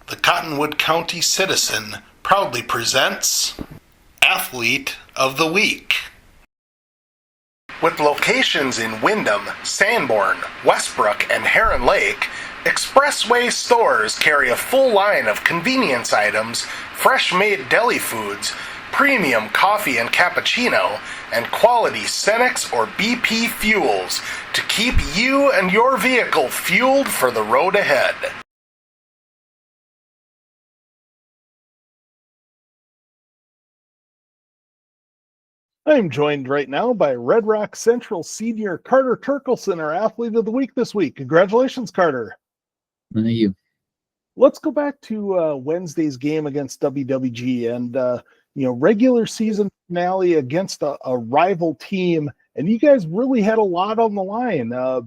The Cottonwood County Citizen proudly presents Athlete of the Week. With locations in Windham, Sanborn, Westbrook, and Heron Lake, Expressway stores carry a full line of convenience items, fresh-made deli foods, premium coffee and cappuccino, and quality Cenex or BP fuels to keep you and your vehicle fueled for the road ahead. I'm joined right now by Red Rock Central senior Carter Therkilsen, our Athlete of the Week this week. Congratulations, Carter. Thank you. Let's go back to Wednesday's game against WWG and, regular season finale against a rival team. And you guys really had a lot on the line. A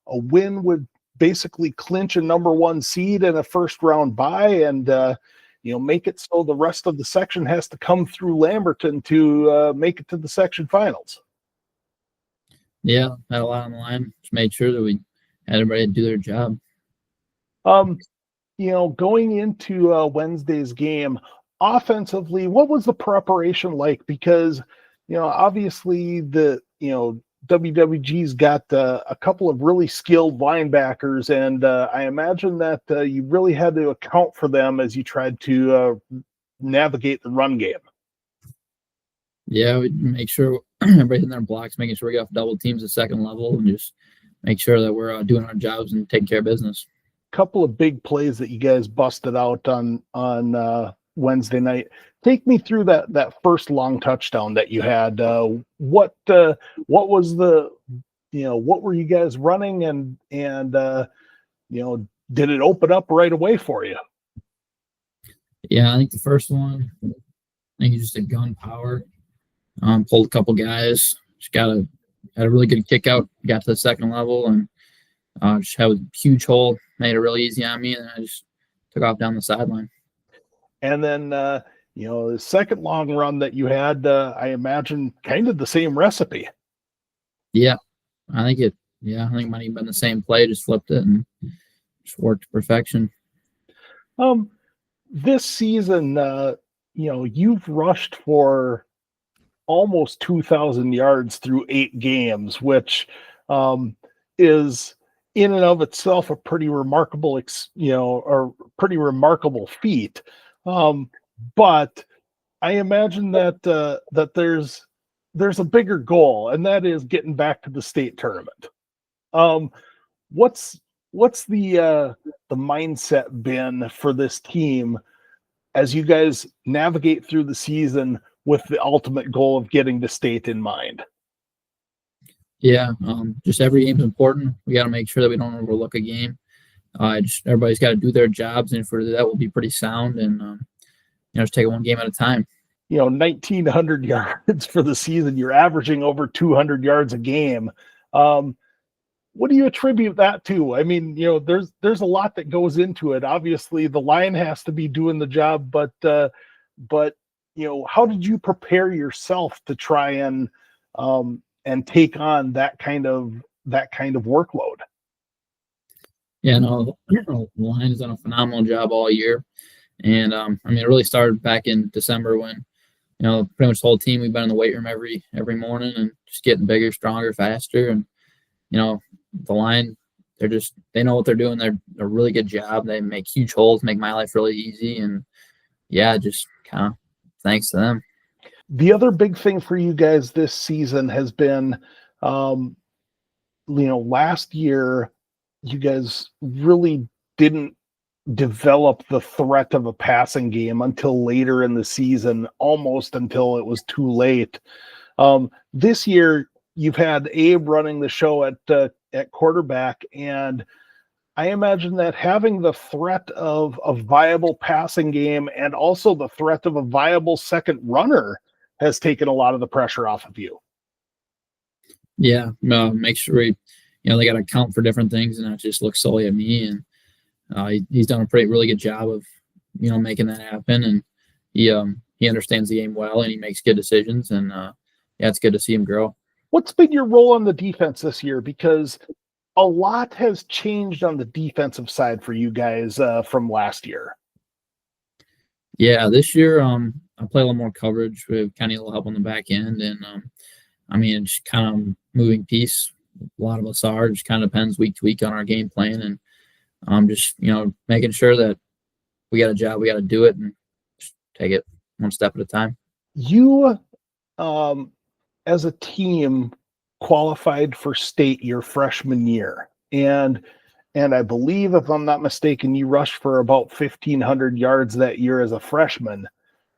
win would basically clinch a number one seed and a first round bye and, make it so the rest of the section has to come through Lamberton to make it to the section finals. Yeah, had a lot on the line. Just made sure that we had everybody do their job. Going into Wednesday's game, offensively, what was the preparation like? Because, obviously WWG's got a couple of really skilled linebackers, and I imagine that you really had to account for them as you tried to navigate the run game. Yeah, we make sure everybody's in their blocks, making sure we got double teams at second level, and just make sure that we're doing our jobs and taking care of business. Couple of big plays that you guys busted out on Wednesday night. Take me through that first long touchdown that you had. What was what were you guys running and did it open up right away for you? Yeah, I think the first one, I think it's just a gun power. Pulled a couple guys, just had a really good kick out, got to the second level, and just had a huge hole, made it really easy on me, and I just took off down the sideline. And then, the second long run that you had, I imagine kind of the same recipe. Yeah, I think it might have been the same play, just flipped it and just worked to perfection. This season, you've rushed for almost 2,000 yards through 8 games, which is in and of itself a pretty remarkable, pretty remarkable feat. But I imagine that there's a bigger goal, and that is getting back to the state tournament. What's the mindset been for this team as you guys navigate through the season with the ultimate goal of getting to state in mind? Yeah, just every game's important. We got to make sure that we don't overlook a game. Everybody's got to do their jobs, and for that, we'll be pretty sound and just take it one game at a time. 1,900 yards for the season. You're averaging over 200 yards a game. What do you attribute that to? I mean, there's a lot that goes into it. Obviously, the line has to be doing the job, but how did you prepare yourself to try and take on that kind of workload? Yeah, no, the line has done a phenomenal job all year. And it really started back in December when, pretty much the whole team, we've been in the weight room every morning and just getting bigger, stronger, faster. And, the line, they know what they're doing. They're a really good job. They make huge holes, make my life really easy. And yeah, just kind of thanks to them. The other big thing for you guys this season has been, last year, you guys really didn't develop the threat of a passing game until later in the season, almost until it was too late. This year, you've had Abe running the show at quarterback, and I imagine that having the threat of a viable passing game and also the threat of a viable second runner has taken a lot of the pressure off of you. Yeah, make sure they got to account for different things and not just look solely at me. And he's done a really good job of, making that happen. And he understands the game well and he makes good decisions. And it's good to see him grow. What's been your role on the defense this year? Because a lot has changed on the defensive side for you guys from last year. Yeah, this year I play a little more coverage with kind of a little help on the back end, and I mean it's kind of moving piece. A lot of us are just kind of depends week to week on our game plan, and just making sure that we got a job, we got to do it, and just take it one step at a time. You, as a team, qualified for state your freshman year, and I believe, if I'm not mistaken, you rushed for about 1,500 yards that year as a freshman.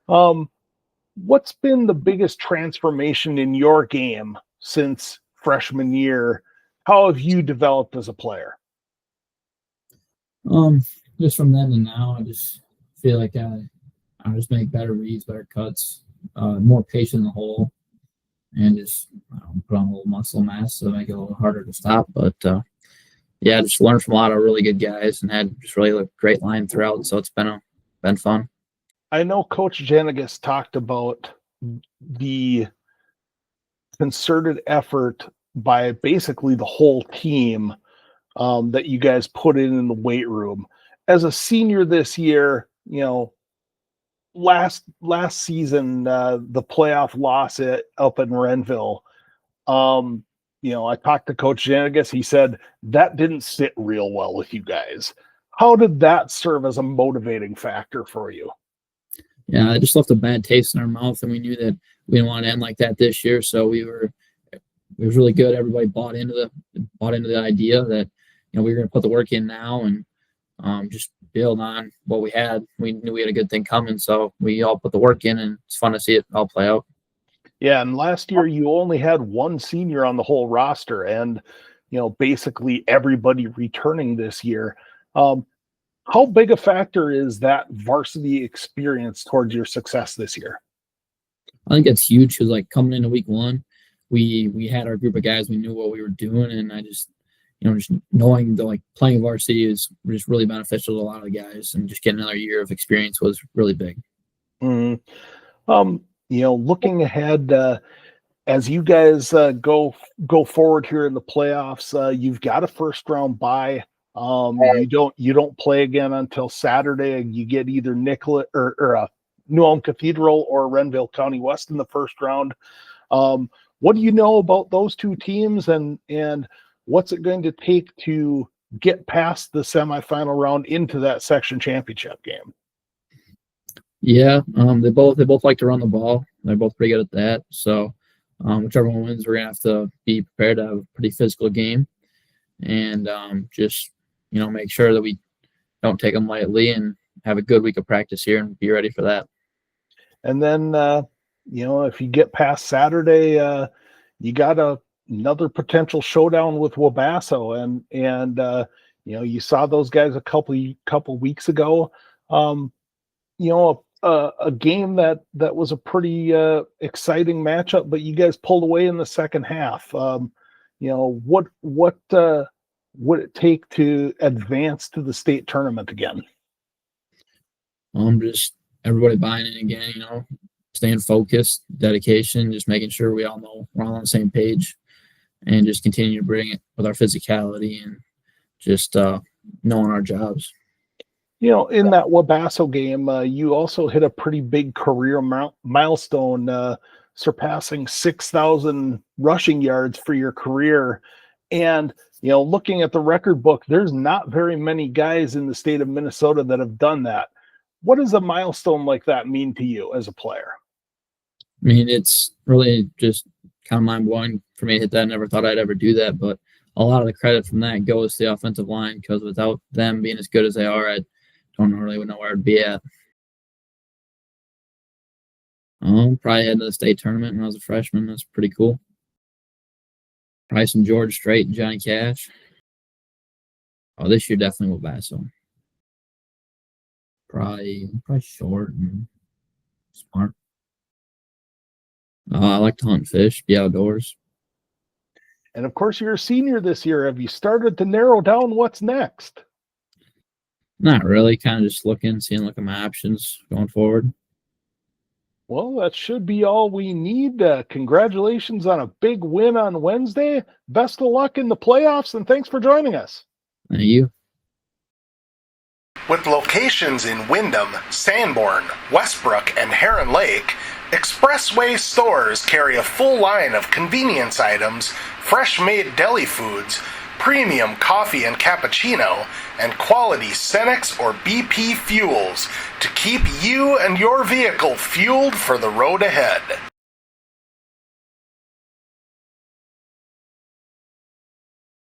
What's been the biggest transformation in your game since freshman year? How have you developed as a player? Just from then to now, I just feel like I just make better reads, better cuts, more patient in the hole, and just put on a little muscle mass to make it a little harder to stop. But yeah, just learned from a lot of really good guys and had just really a great line throughout. So it's been fun. I know Coach Janigas talked about the concerted effort by basically the whole team that you guys put in the weight room. As a senior this year, last season, the playoff loss up in Renville, I talked to Coach Janigas. He said that didn't sit real well with you guys. How did that serve as a motivating factor for you? Yeah, it just left a bad taste in our mouth, and we knew that we didn't want to end like that this year. So it was really good. Everybody bought into the idea that we were going to put the work in now and just build on what we had. We knew we had a good thing coming, so we all put the work in, and it's fun to see it all play out. Yeah, and last year you only had one senior on the whole roster, and basically everybody returning this year. How big a factor is that varsity experience towards your success this year? I think that's huge because coming into week one, we had our group of guys, we knew what we were doing, and I just just knowing that playing varsity is just really beneficial to a lot of the guys, and just getting another year of experience was really big. Mm-hmm. Looking ahead, as you guys go forward here in the playoffs, you've got a first round bye. You don't play again until Saturday. You get either Nicollet or New Ulm Cathedral or Renville County West in the first round. What do you know about those two teams, and what's it going to take to get past the semifinal round into that section championship game? Yeah, they both like to run the ball. They're both pretty good at that. So whichever one wins, we're gonna have to be prepared to have a pretty physical game, and just make sure that we don't take them lightly and have a good week of practice here and be ready for that. And then if you get past Saturday, you got another potential showdown with Wabasso, and you saw those guys a couple weeks ago. A game that was a pretty exciting matchup, but you guys pulled away in the second half. What would it take to advance to the state tournament again? Just everybody buying in again, staying focused, dedication, just making sure we all know we're all on the same page, and just continue to bring it with our physicality and just knowing our jobs. In that Wabasso game, you also hit a pretty big career milestone, surpassing 6,000 rushing yards for your career. And, looking at the record book, there's not very many guys in the state of Minnesota that have done that. What does a milestone like that mean to you as a player? I mean, it's really just kind of mind-blowing for me to hit that. I never thought I'd ever do that, but a lot of the credit from that goes to the offensive line, because without them being as good as they are, I don't really know where I'd be at. Probably heading to the state tournament when I was a freshman. That's pretty cool. Probably some George Strait and Johnny Cash. This year definitely will Wabasso. Probably short and smart. I like to hunt and fish, be outdoors. And of course, you're a senior this year. Have you started to narrow down what's next? Not really. Kind of just seeing at my options going forward. Well, that should be all we need. Congratulations on a big win on Wednesday. Best of luck in the playoffs, and thanks for joining us. Thank you. With locations in Windham, Sanborn, Westbrook, and Heron Lake, Expressway stores carry a full line of convenience items, fresh-made deli foods, premium coffee and cappuccino, and quality Cenex or BP fuels to keep you and your vehicle fueled for the road ahead.